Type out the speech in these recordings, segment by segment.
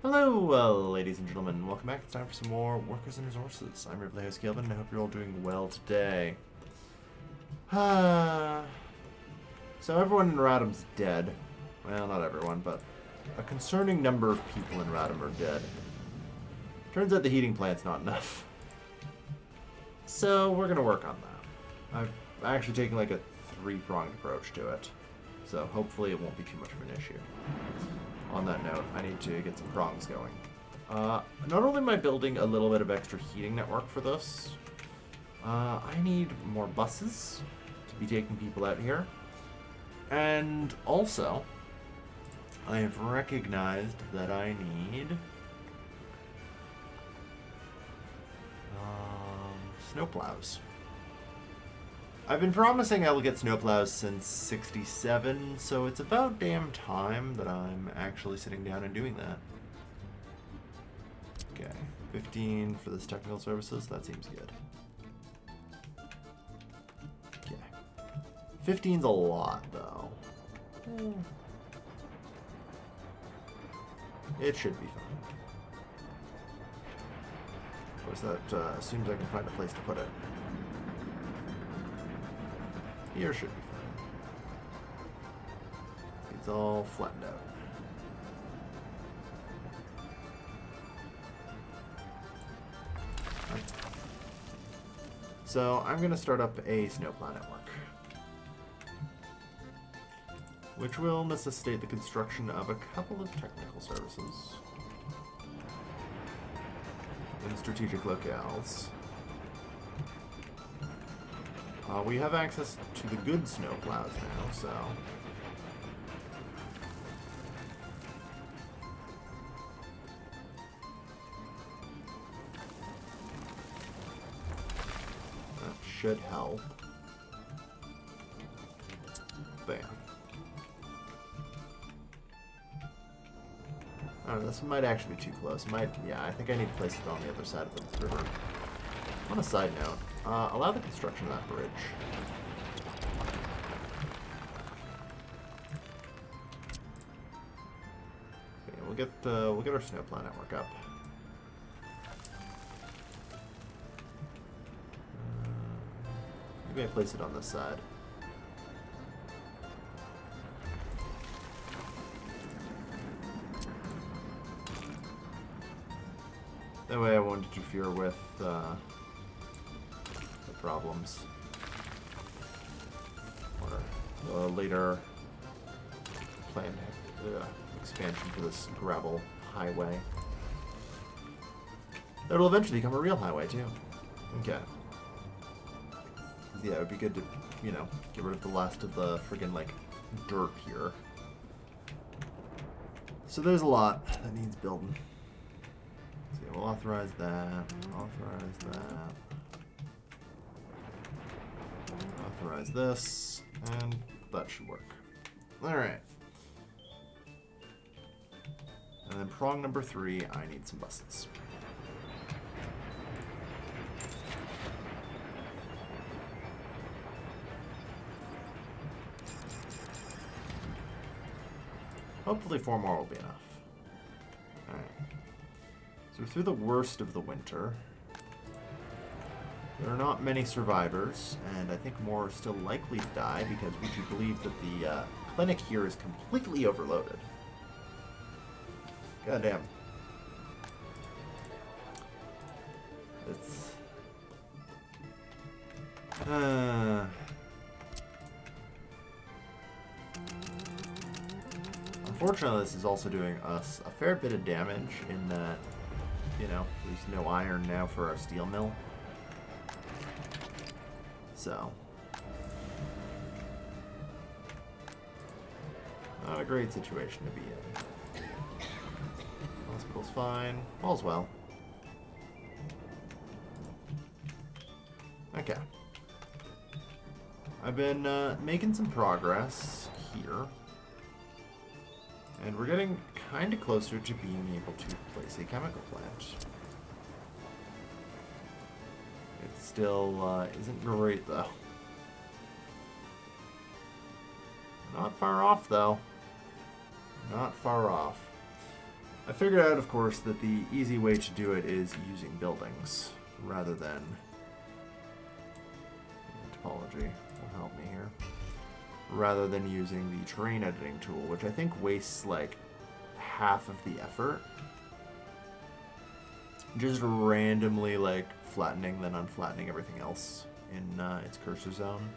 Hello, ladies and gentlemen. Welcome back. It's time for some more Workers and Resources. I'm your host, Kelvin, and I hope you're all doing well today. So everyone in Radham's dead. Well, not everyone, but a concerning number of people in Radham are dead. Turns out the heating plant's not enough. So we're going to work on that. I've actually taken like a three-pronged approach to it. So hopefully it won't be too much of an issue. On that note, I need to get some prongs going. Not only am I building a little bit of extra heating network for this, I need more buses to be taking people out here. And also, I have recognized that I need snowplows. I've been promising I will get snowplows since 67, so it's about damn time that I'm actually sitting down and doing that. Okay, 15 for this technical services, that seems good. Okay. 15's a lot, though. It should be fine. Of course, that assumes I can find a place to put it. Here should be fine. It's all flattened out. Okay. So I'm going to start up a snowplow network, which will necessitate the construction of a couple of technical services in strategic locales. We have access to the good snowplows now, so... that should help. Bam. I don't know, this might actually be too close. Yeah, I think I need to place it on the other side of the river. On a side note, allow the construction of that bridge. Okay, we'll get our snowplow network up. Maybe I place it on this side. That way I won't interfere with the problems or later planned expansion for this gravel highway. That'll eventually become a real highway too. Okay. Yeah, it would be good to, you know, get rid of the last of the friggin' like dirt here. So there's a lot that needs building. So yeah, we'll authorize that. Authorize that. Authorize this, and that should work. Alright. And then prong number 3, I need some buses. Hopefully 4 more will be enough. Alright. So we're through the worst of the winter. There are not many survivors, and I think more are still likely to die because we do believe that the clinic here is completely overloaded. Goddamn. It's... Unfortunately, this is also doing us a fair bit of damage in that, you know, there's no iron now for our steel mill. So, not a great situation to be in. Hospital's fine. All's well. Okay. I've been making some progress here. And we're getting kind of closer to being able to place a chemical plant. It still isn't great, though. Not far off, though. Not far off. I figured out, of course, that the easy way to do it is using buildings rather than topology will help me here. Rather than using the terrain editing tool, which I think wastes like half of the effort. Just randomly like flattening, then unflattening everything else in its cursor zone.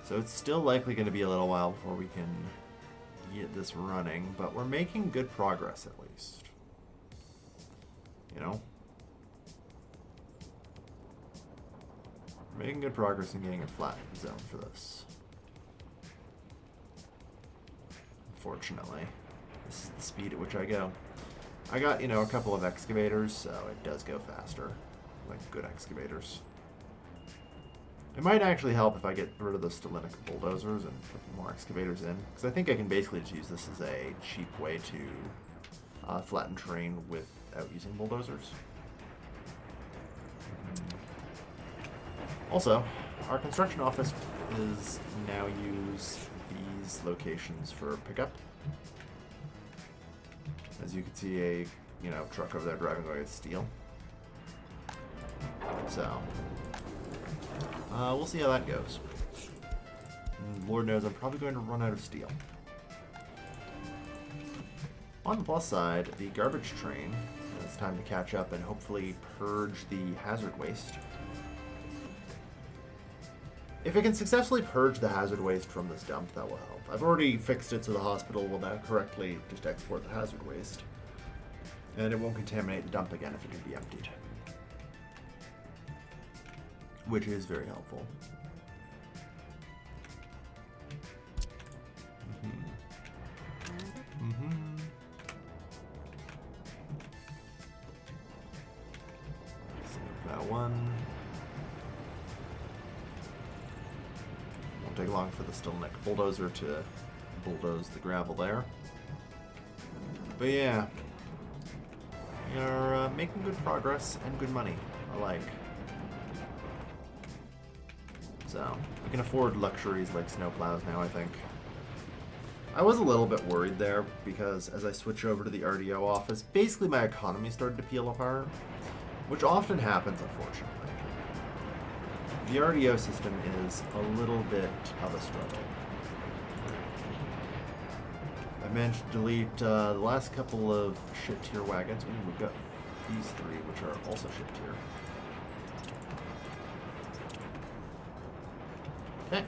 So it's still likely going to be a little while before we can get this running, but we're making good progress at least. You know? We're making good progress in getting a flat zone for this. Unfortunately, this is the speed at which I go. I got, you know, a couple of excavators, so it does go faster. Like good excavators. It might actually help if I get rid of the Stalinic bulldozers and put more excavators in, because I think I can basically just use this as a cheap way to flatten terrain without using bulldozers. Also, our construction office is now use these locations for pickup. As you can see, a truck over there driving away with steel. So. We'll see how that goes. And Lord knows I'm probably going to run out of steel. On the plus side, the garbage train, it's time to catch up and hopefully purge the hazard waste. If it can successfully purge the hazard waste from this dump, that will help. I've already fixed it so the hospital will now correctly just export the hazard waste. And it won't contaminate the dump again if it can be emptied. Which is very helpful. Save that one. Won't take long for the Stalinic bulldozer to bulldoze the gravel there. But yeah, we are making good progress and good money alike. So, we can afford luxuries like snowplows now, I think. I was a little bit worried there, because as I switch over to the RDO office, basically my economy started to peel apart, which often happens, unfortunately. The RDO system is a little bit of a struggle. I managed to delete the last couple of ship-tier wagons. Ooh, we've got these three, which are also ship-tier. Okay.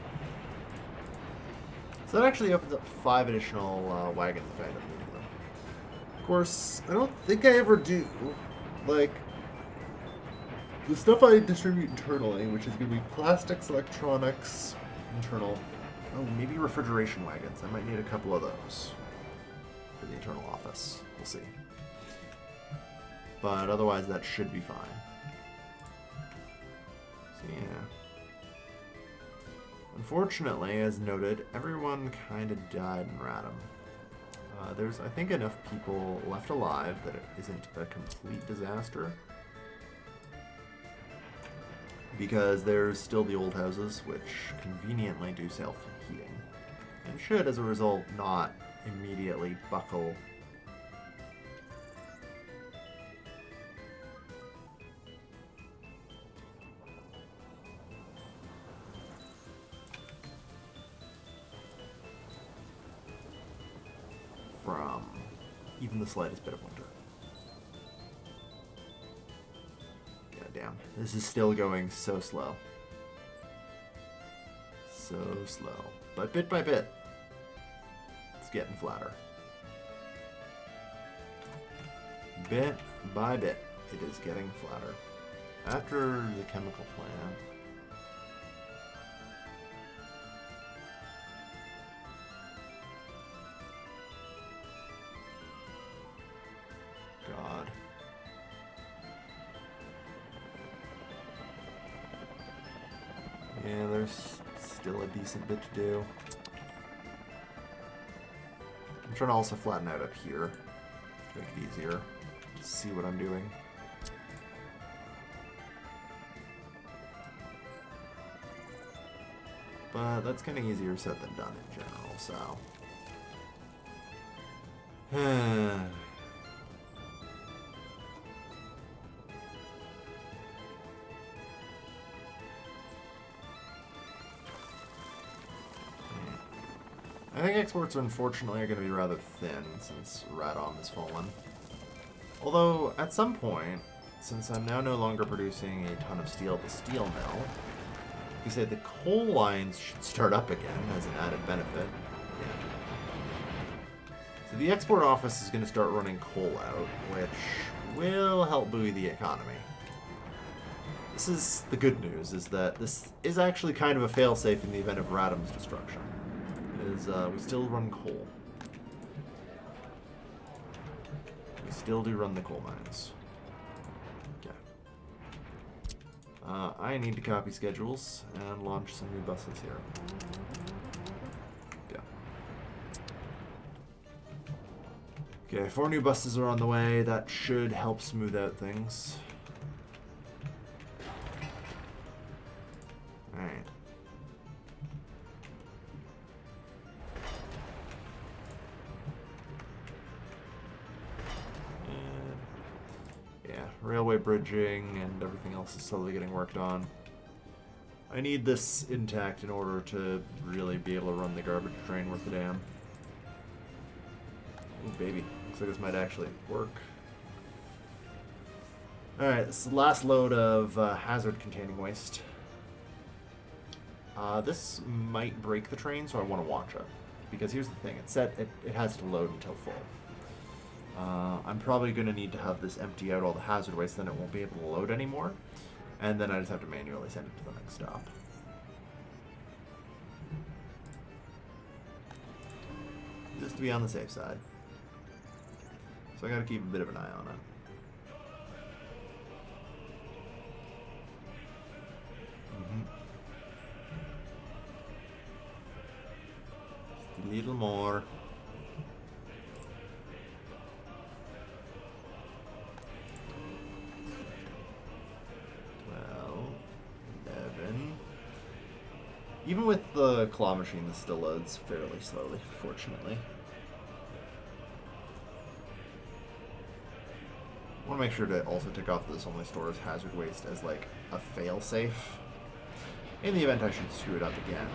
So that actually opens up 5 additional wagons if I end up needing them. Of course, I don't think I ever do, like, the stuff I distribute internally, which is going to be plastics, electronics, internal. Oh, maybe refrigeration wagons. I might need a couple of those for the internal office. We'll see. But otherwise, that should be fine. So, yeah. Unfortunately, as noted, everyone kind of died in Radom. There's, I think, enough people left alive that it isn't a complete disaster. Because there's still the old houses, which conveniently do self-heating. And should, as a result, not immediately buckle. From even the slightest bit of winter. God damn. This is still going so slow. So slow. But bit by bit, it's getting flatter. Bit by bit, it is getting flatter. After the chemical plant, God. Yeah, there's still a decent bit to do. I'm trying to also flatten out up here to make it easier to see what I'm doing. But that's kind of easier said than done in general, so. I think exports unfortunately are going to be rather thin since Radom has fallen. Although, at some point, since I'm now no longer producing a ton of steel at the steel mill, you say the coal lines should start up again as an added benefit. Yeah. So the export office is going to start running coal out, which will help buoy the economy. This is the good news, is that this is actually kind of a failsafe in the event of Radom's destruction. Is we still run coal. We still do run the coal mines. Okay. I need to copy schedules and launch some new buses here. Okay, 4 new buses are on the way. That should help smooth out things. Alright. Yeah, railway bridging and everything else is slowly getting worked on. I need this intact in order to really be able to run the garbage train worth a damn. Ooh, baby. Looks like this might actually work. Alright, this is the last load of hazard-containing waste. This might break the train, so I want to watch it. Because here's the thing, it has to load until full. I'm probably going to need to have this empty out all the hazard waste, then it won't be able to load anymore. And then I just have to manually send it to the next stop. Just to be on the safe side. So I gotta keep a bit of an eye on it. Just a little more. 11. Even with the claw machine, this still loads fairly slowly, fortunately. I want to make sure to also tick off that this only stores hazard waste as like a fail-safe in the event I should screw it up again.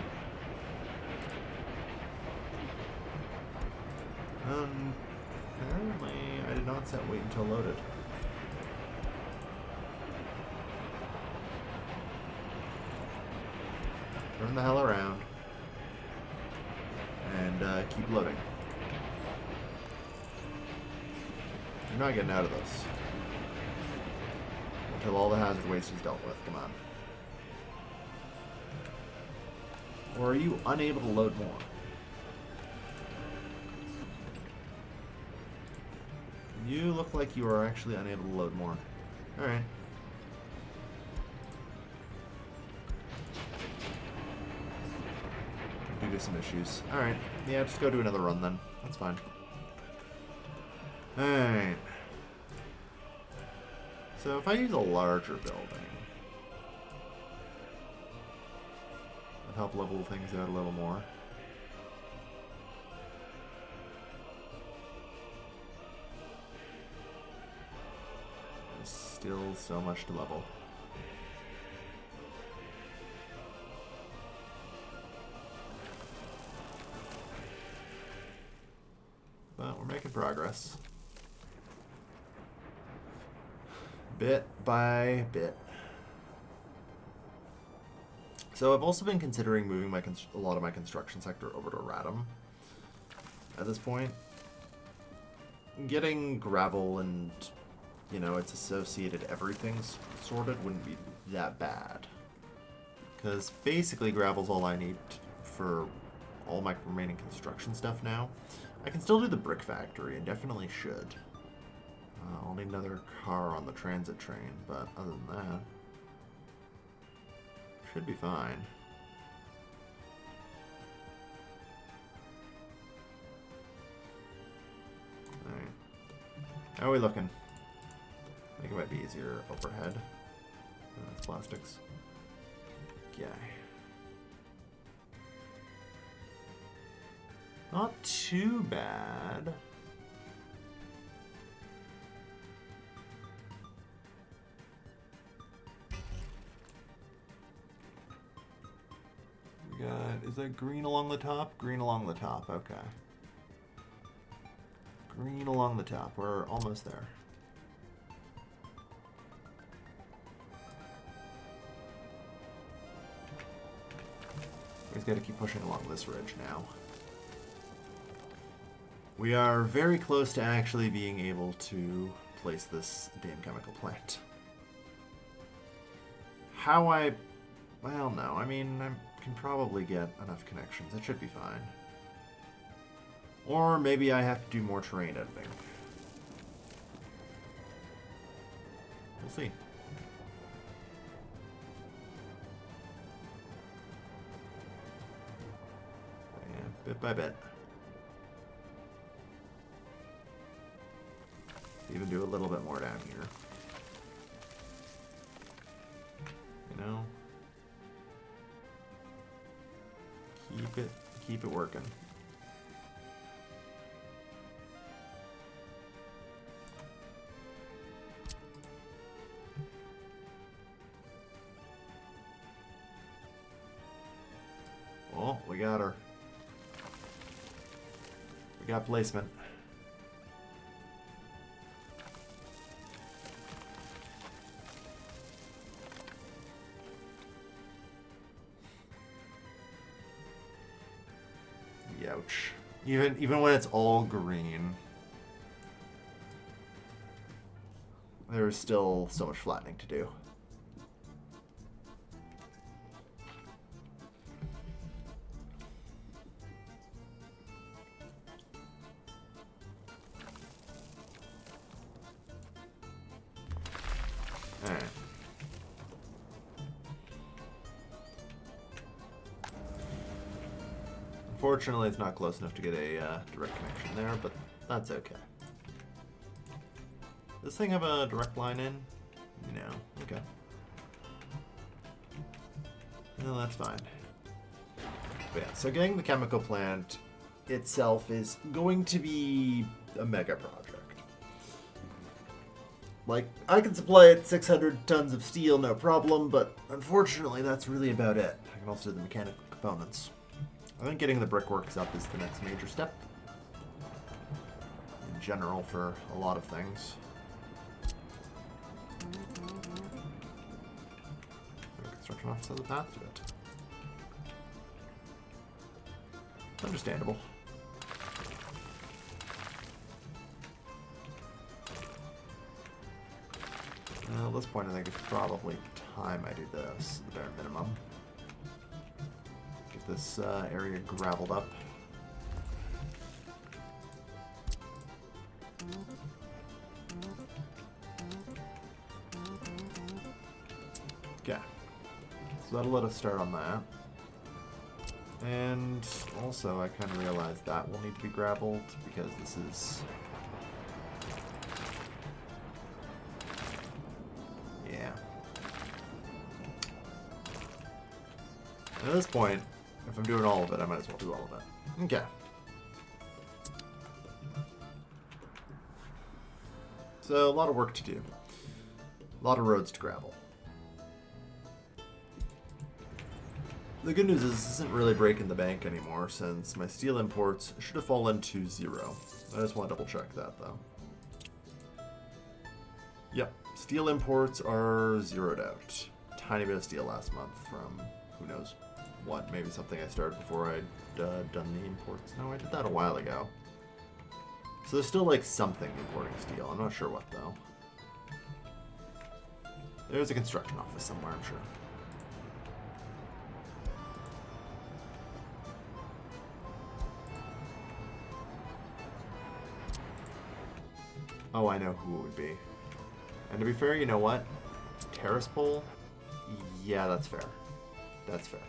Apparently I did not set wait until loaded. Turn the hell around and keep loading. You're not getting out of this until all the hazard waste is dealt with. Come on. Or are you unable to load more? You look like you are actually unable to load more. Alright. Due to some issues. Alright. Yeah, just go do another run then. That's fine. Alright. So if I use a larger building, that'd help level things out a little more. There's still so much to level. But we're making progress. Bit by bit. So I've also been considering moving a lot of my construction sector over to Radom. At this point, getting gravel and, you know, its associated everything sorted wouldn't be that bad. Because basically gravel's all I need for all my remaining construction stuff now. I can still do the brick factory, and definitely should. I'll need another car on the transit train, but other than that, should be fine. Alright. How are we looking? I think it might be easier overhead. Plastics. Okay. Not too bad. We got, is Is that green along the top? Green along the top, okay. Green along the top. We're almost there. We just gotta keep pushing along this ridge now. We are very close to actually being able to place this damn chemical plant. How well, no. I mean, I can probably get enough connections. It should be fine. Or maybe I have to do more terrain editing. We'll see. Yeah, bit by bit. Even do a little bit more down here. You know? Keep it working. Oh, we got her. We got placement. Ouch. Even when it's all green, there's still so much flattening to do. Alright. Unfortunately, it's not close enough to get a direct connection there, but that's okay. Does this thing have a direct line in? No. Okay. No, that's fine. But yeah, so getting the chemical plant itself is going to be a mega project. Like, I can supply it 600 tons of steel, no problem, but unfortunately, that's really about it. I can also do the mechanical components. I think getting the brickworks up is the next major step. In general, for a lot of things. Construction office has a path to it. Understandable. At this point, I think it's probably time I do this, the bare minimum. Get this area graveled up. Okay. So that'll let us start on that. And also, I kind of realized that will need to be graveled because this is... yeah. At this point, if I'm doing all of it, I might as well do all of it. Okay. So, a lot of work to do. A lot of roads to gravel. The good news is this isn't really breaking the bank anymore, since my steel imports should have fallen to 0. I just want to double check that, though. Yep, steel imports are zeroed out. Tiny bit of steel last month from who knows what, maybe something I started before I'd done the imports. No, I did that a while ago. So there's still like something importing steel. I'm not sure what, though. There's a construction office somewhere, I'm sure. Oh, I know who it would be. And to be fair, you know what? Terrace pole? Yeah, that's fair. That's fair.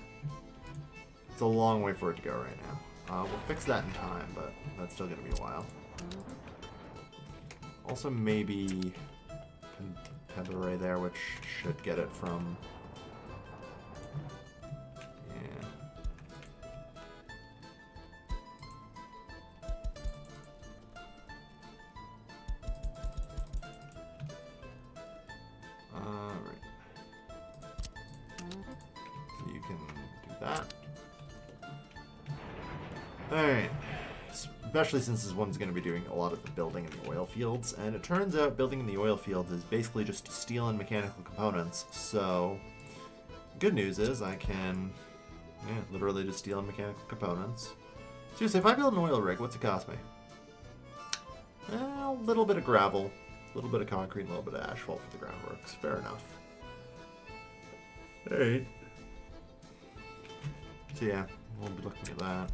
It's a long way for it to go right now. We'll fix that in time, but that's still going to be a while. Also, maybe pebble array there, which should get it from... yeah. Alright. So you can do that. Alright. Especially since this one's going to be doing a lot of the building in the oil fields. And it turns out building in the oil fields is basically just steel and mechanical components. So, good news is I can literally just steel and mechanical components. Seriously, if I build an oil rig, what's it cost me? A little bit of gravel, a little bit of concrete, and a little bit of asphalt for the groundworks. Fair enough. Alright. So yeah, we'll be looking at that.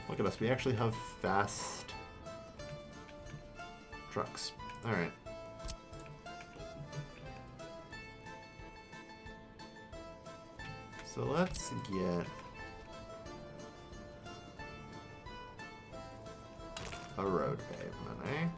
Look at us, we actually have fast trucks. Alright. So let's get a road pavement, eh?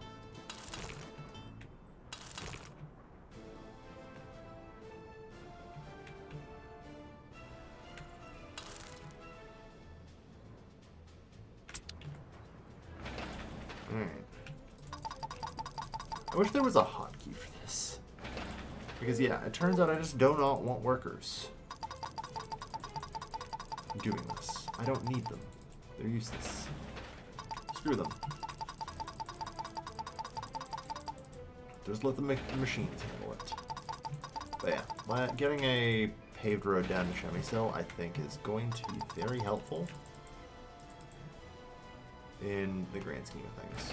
Alright. I wish there was a hotkey for this. Because yeah, it turns out I just do not want workers doing this. I don't need them. They're useless. Screw them. Just let the machines handle it. But yeah, getting a paved road down to Chemisil, I think, is going to be very helpful in the grand scheme of things.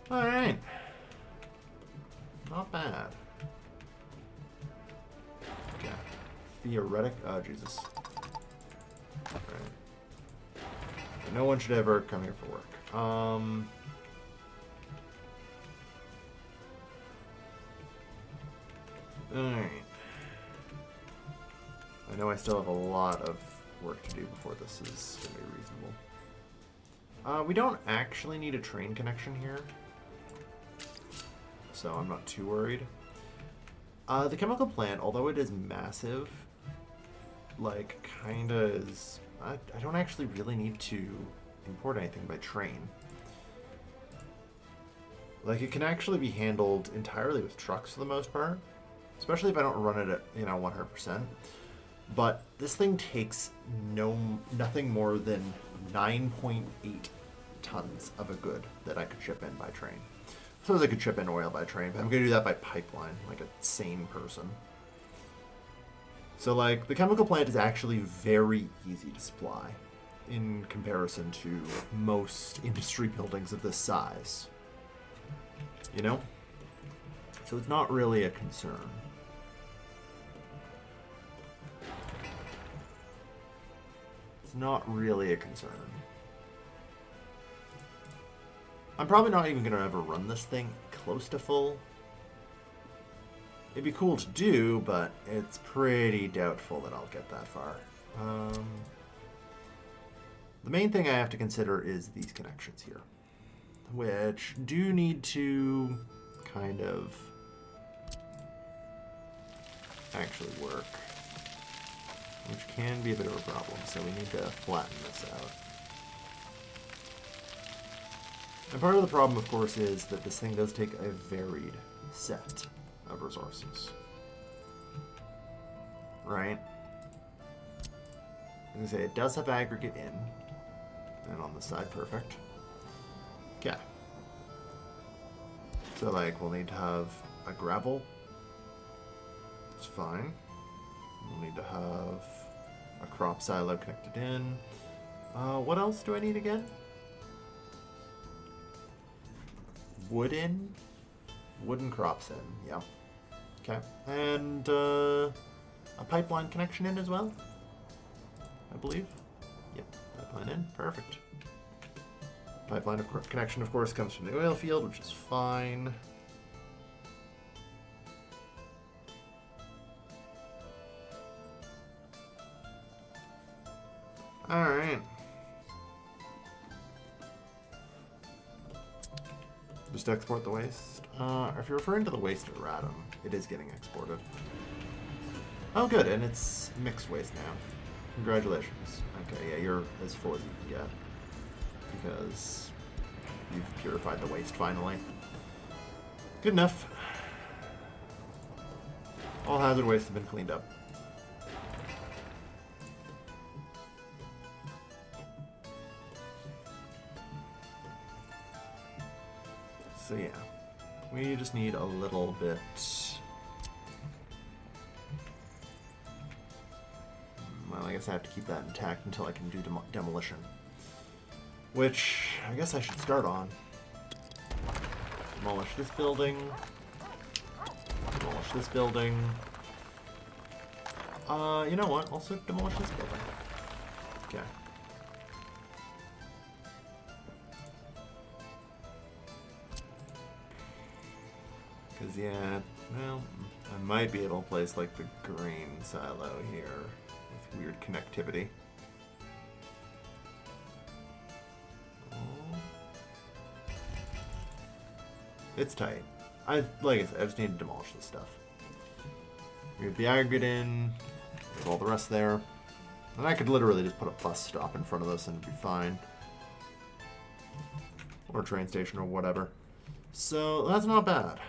Alright. Not bad. Okay. Theoretic. Oh, Jesus. Alright. No one should ever come here for work. Alright. I know I still have a lot of work to do before this is going to be reasonable. We don't actually need a train connection here, so I'm not too worried. The chemical plant, although it is massive, like, kinda is... I don't actually really need to import anything by train. Like, it can actually be handled entirely with trucks for the most part, especially if I don't run it at, 100%. But this thing takes nothing more than 9.8 tons of a good that I could ship in by train. I suppose I could ship in oil by train, but I'm going to do that by pipeline, like a sane person. So, like, the chemical plant is actually very easy to supply in comparison to most industry buildings of this size. You know? So it's not really a concern. It's not really a concern. I'm probably not even going to ever run this thing close to full. It'd be cool to do, but it's pretty doubtful that I'll get that far. The main thing I have to consider is these connections here, which do need to kind of actually work, which can be a bit of a problem, so we need to flatten this out. And part of the problem, of course, is that this thing does take a varied set of resources. Right? As I say, it does have aggregate in, and on the side, perfect. Okay. So, like, we'll need to have a gravel. It's fine. We'll need to have a crop silo connected in. What else do I need again? Wooden crops in, yeah. Okay, and a pipeline connection in as well, I believe. Yep, pipeline in, perfect. Pipeline connection, of course, comes from the oil field, which is fine. Alright. Just export the waste. If you're referring to the waste at Radom, it is getting exported. Oh, good, and it's mixed waste now. Congratulations. Okay, yeah, you're as full as you can get. Because You've purified the waste finally. Good enough. All hazard waste have been cleaned up. So yeah, we just need a little bit. Well, I guess I have to keep that intact until I can do demolition. Which, I guess I should start on. Demolish this building. Demolish this building. You know what? Also demolish this building. Okay. Because, yeah, well, I might be able to place, like, the grain silo here with weird connectivity. It's tight. Like I said, I just need to demolish this stuff. We have the aggregate in, with all the rest there. And I could literally just put a bus stop in front of this and it'd be fine. Or a train station or whatever. So, that's not bad.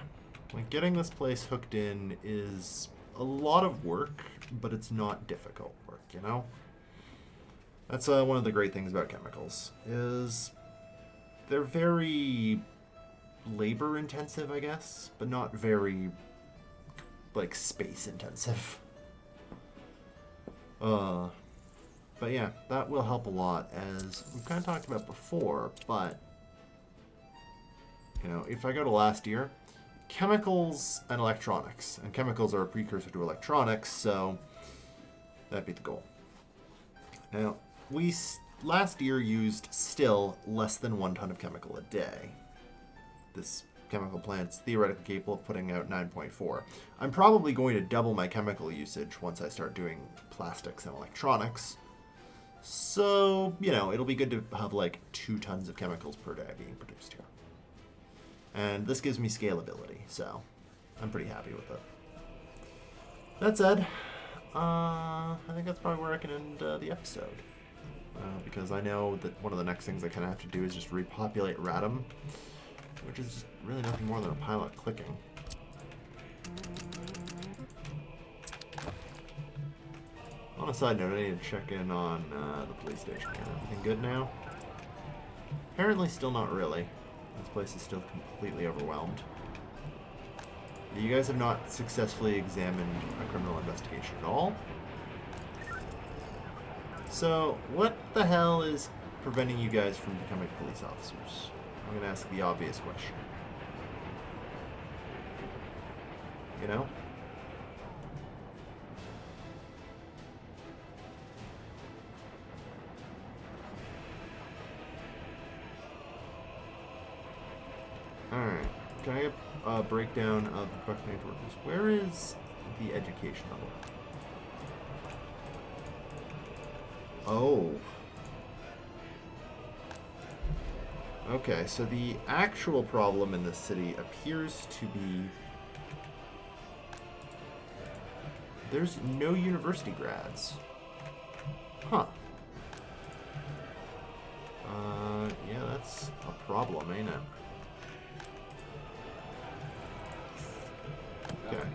Like, getting this place hooked in is a lot of work, but it's not difficult work, you know? That's one of the great things about chemicals, is they're very labor intensive, I guess, but not very, like, space intensive. But yeah, that will help a lot, as we've kind of talked about before, but, you know, if I go to last year, chemicals and electronics, and chemicals are a precursor to electronics, so that'd be the goal. Now, we last year used still less than 1 ton of chemical a day. This chemical plant's theoretically capable of putting out 9.4. I'm probably going to double my chemical usage once I start doing plastics and electronics. So, you know, it'll be good to have like 2 tons of chemicals per day being produced here. And this gives me scalability, so I'm pretty happy with it. That said, I think that's probably where I can end the episode. Because I know that one of the next things I kind of have to do is just repopulate Radom, which is just really nothing more than a pilot clicking. On a side note, I need to check in on the police station here. Everything good now? Apparently still not really. This place is still completely overwhelmed. You guys have not successfully examined a criminal investigation at all. So, what the hell is preventing you guys from becoming police officers? I'm going to ask the obvious question. You know? Alright. Can I get a breakdown of the production workers? Where is the education level? Oh. Okay, so the actual problem in this city appears to be there's no university grads. Huh. Yeah, that's a problem, ain't it? Okay.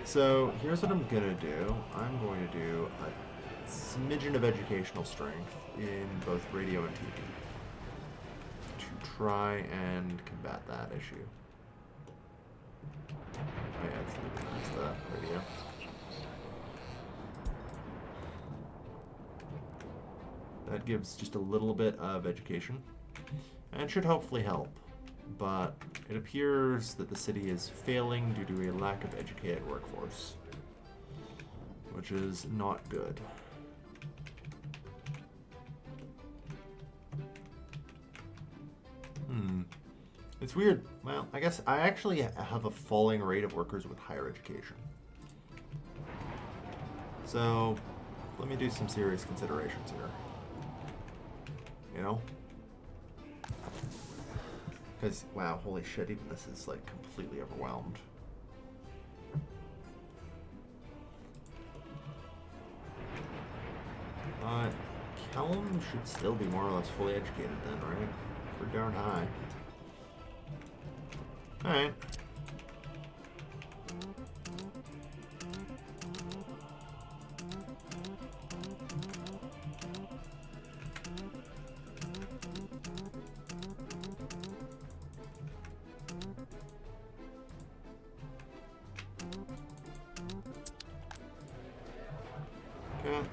So, here's what I'm gonna do. I'm going to do a smidgen of educational strength in both radio and TV to try and combat that issue. Oh yeah, it's the radio. That gives just a little bit of education and should hopefully help. But it appears that the city is failing due to a lack of educated workforce, which is not good. It's weird. Well, I guess I actually have a falling rate of workers with higher education. So, let me do some serious considerations here. You know? Because, wow, holy shit, even this is, like, completely overwhelmed. Kellum should still be more or less fully educated then, right? Pretty darn high. Alright. Okay.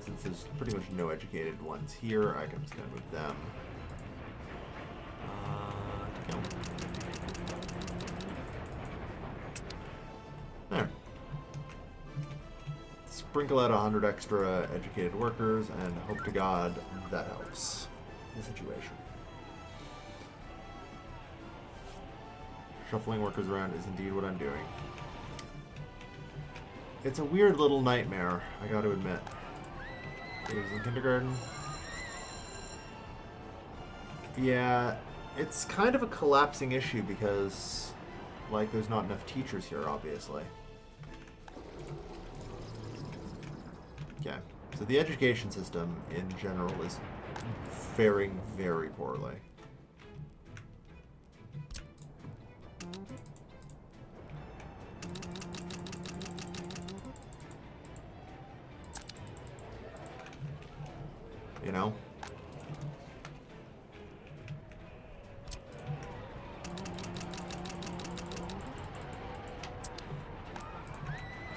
Since there's pretty much no educated ones here, I'm just gonna move them. To kill. There. Sprinkle out 100 extra educated workers, and hope to God that helps the situation. Shuffling workers around is indeed what I'm doing. It's a weird little nightmare, I gotta admit. It was in kindergarten. Yeah, it's kind of a collapsing issue because, like, there's not enough teachers here, obviously. Okay, so the education system in general is faring very poorly. You know?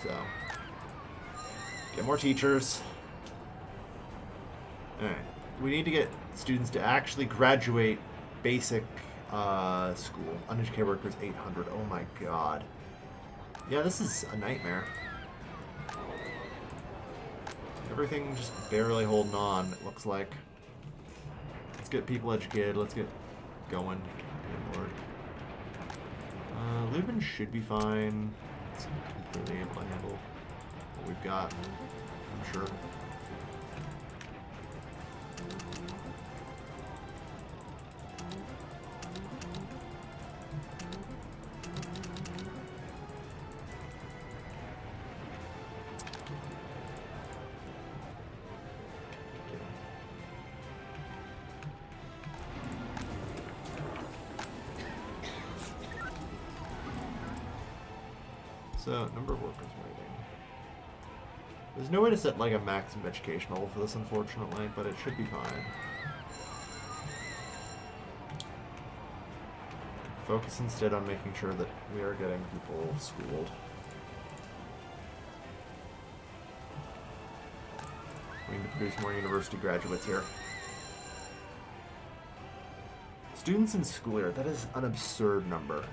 So, get more teachers. Alright. We need to get students to actually graduate basic school. Uneducated workers 800. Oh my god. Yeah, this is a nightmare. Everything just barely holding on, it looks like. Let's get people educated. Let's get going. Good lord. Lubin should be fine. It's completely able to handle what we've got, I'm sure. So, number of workers waiting. There's no way to set like a maximum education level for this, unfortunately, but it should be fine. Focus instead on making sure that we are getting people schooled. We need to produce more university graduates here. Students in school year, that is an absurd number.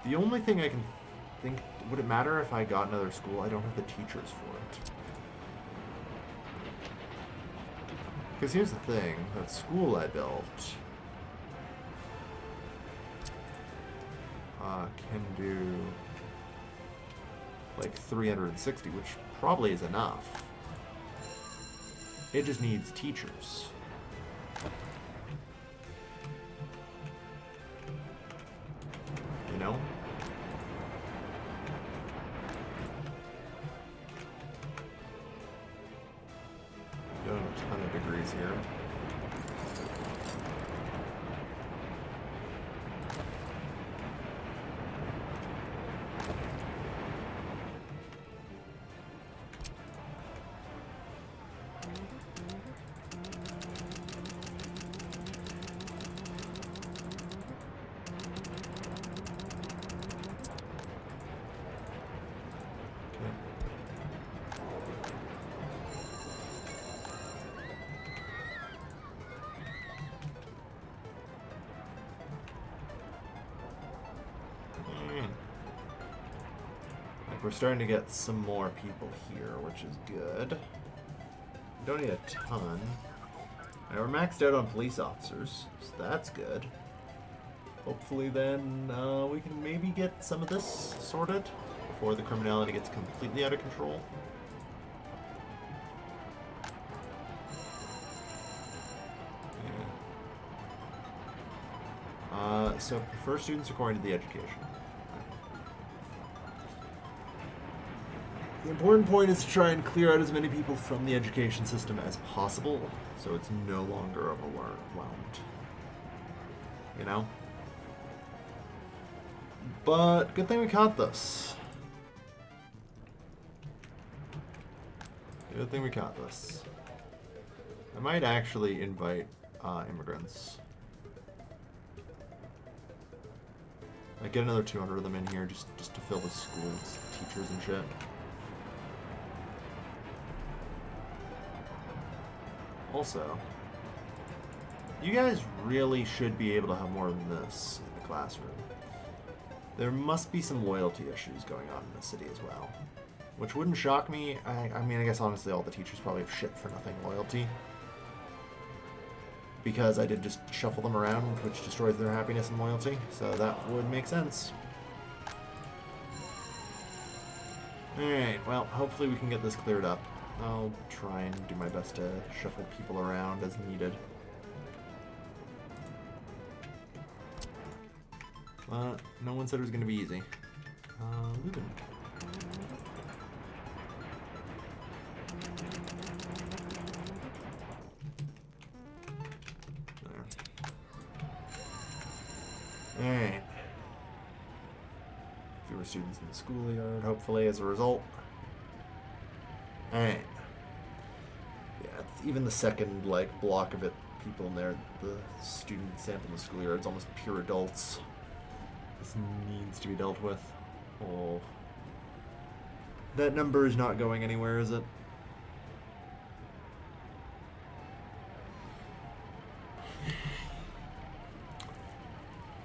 The only thing I can think, would it matter if I got another school? I don't have the teachers for it. Because here's the thing, that school I built can do like 360, which probably is enough. It just needs teachers. You know? Doing a ton of degrees here. We're starting to get some more people here, which is good. We don't need a ton. Now we're maxed out on police officers, so that's good. Hopefully then we can maybe get some of this sorted before the criminality gets completely out of control. Yeah. So prefer students according to the education. The important point is to try and clear out as many people from the education system as possible, so it's no longer overwhelmed. You know? But good thing we caught this. Good thing we caught this. I might actually invite immigrants. Like get another 200 of them in here just to fill the schools, teachers and shit. Also, you guys really should be able to have more than this in the classroom. There must be some loyalty issues going on in the city as well. Which wouldn't shock me. I mean, I guess honestly all the teachers probably have shit for nothing loyalty. Because I did just shuffle them around, which destroys their happiness and loyalty. So that would make sense. Alright, well, hopefully we can get this cleared up. I'll try and do my best to shuffle people around as needed. No one said it was going to be easy. Lubin. There. Alright. Fewer students in the schoolyard, hopefully, as a result. Alright. Yeah, it's even the second, like, block of it, people in there, the student sample in the schoolyard, it's almost pure adults. This needs to be dealt with. Oh. That number is not going anywhere, is it?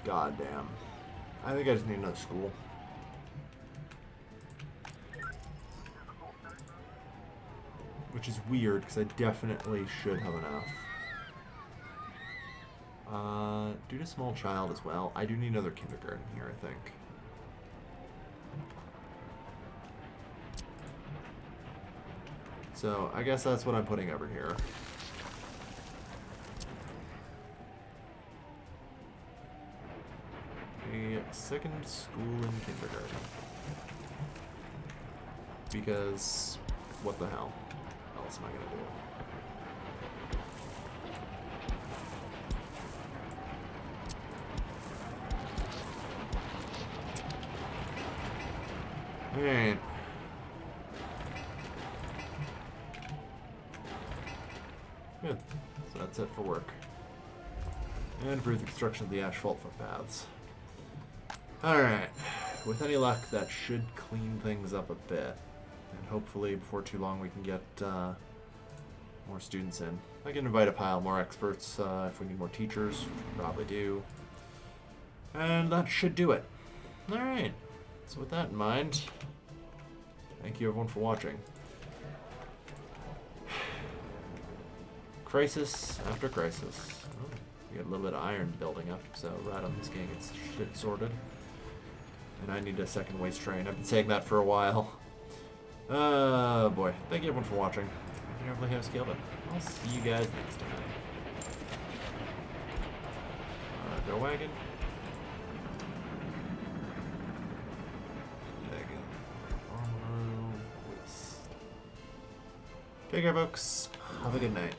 God damn. I think I just need another school. Which is weird, because I definitely should have enough. Due to small child as well, I do need another kindergarten here, I think. So, I guess that's what I'm putting over here. A second school and kindergarten. Because, what the hell? What else am I gonna do? Alright. Good. So that's it for work. And improve the construction of the asphalt footpaths. Alright. With any luck, that should clean things up a bit. And hopefully, before too long, we can get more students in. I can invite a pile more experts if we need more teachers, which we probably do. And that should do it. Alright. So with that in mind, thank you everyone for watching. Crisis after crisis. Oh, we got a little bit of iron building up, so right on this gang gets shit sorted. And I need a second waste train. I've been saying that for a while. Boy. Thank you everyone for watching. You never really have scaled it. I'll see you guys next time. Go wagon. Take care, folks. Have a good night.